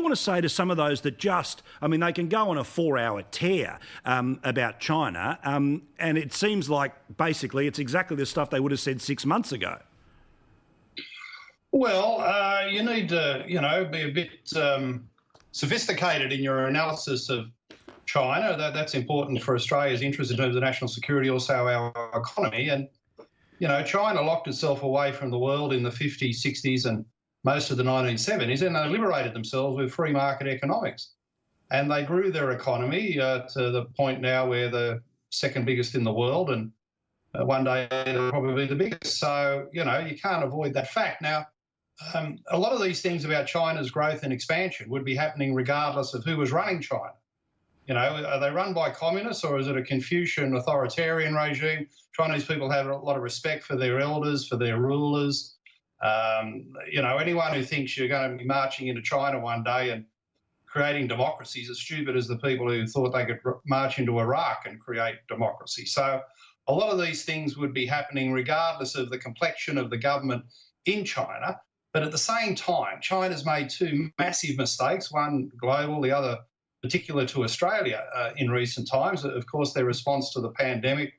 you want to say to some of those that just, I mean, they can go on a 4-hour tear about China, and it seems like basically it's exactly the stuff they would have said 6 months ago? Well, you need to, be a bit sophisticated in your analysis of China. That's important for Australia's interest in terms of national security, also our economy. And, China locked itself away from the world in the 50s, 60s and most of the 1970s, and they liberated themselves with free market economics. And they grew their economy to the point now where they're second biggest in the world, and one day they'll probably be the biggest. So, you can't avoid that fact. Now, a lot of these things about China's growth and expansion would be happening regardless of who was running China. Are they run by communists, or is it a Confucian authoritarian regime? Chinese people have a lot of respect for their elders, for their rulers. Anyone who thinks you're going to be marching into China one day and creating democracy is as stupid as the people who thought they could march into Iraq and create democracy. So a lot of these things would be happening regardless of the complexion of the government in China. But at the same time, China's made two massive mistakes, one global, the other particular to Australia in recent times. Of course, their response to the pandemic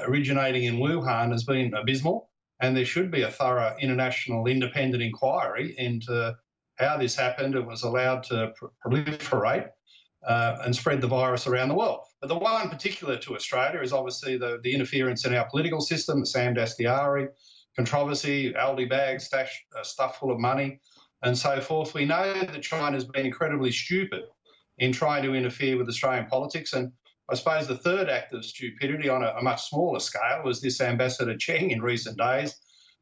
originating in Wuhan has been abysmal, and there should be a thorough international independent inquiry into how this happened and was allowed to proliferate and spread the virus around the world. But the one particular to Australia is obviously the interference in our political system, the Sam Dastyari controversy, Aldi bags stuffed full of money and so forth. We know that China's been incredibly stupid in trying to interfere with Australian politics. And I suppose the third act of stupidity on a much smaller scale was this Ambassador Cheng in recent days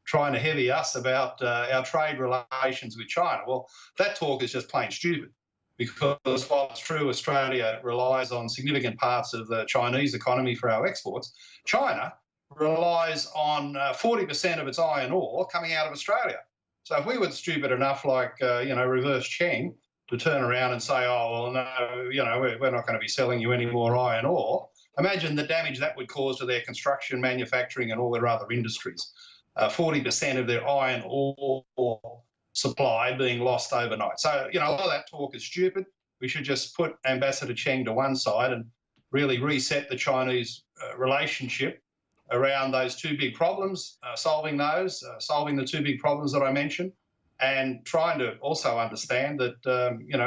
trying to heavy us about our trade relations with China. Well, that talk is just plain stupid, because while it's true Australia relies on significant parts of the Chinese economy for our exports, China relies on 40% of its iron ore coming out of Australia. So if we were stupid enough, like, reverse Cheng, to turn around and say, oh, well, no, we're not going to be selling you any more iron ore, imagine the damage that would cause to their construction, manufacturing and all their other industries. 40% of their iron ore supply being lost overnight. So, a lot of that talk is stupid. We should just put Ambassador Cheng to one side and really reset the Chinese relationship around those two big problems, solving the two big problems that I mentioned, and trying to also understand that,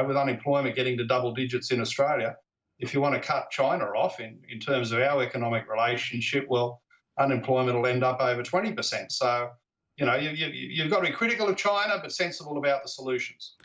with unemployment getting to double digits in Australia, if you want to cut China off in terms of our economic relationship, well, unemployment will end up over 20%. So, you've got to be critical of China, but sensible about the solutions.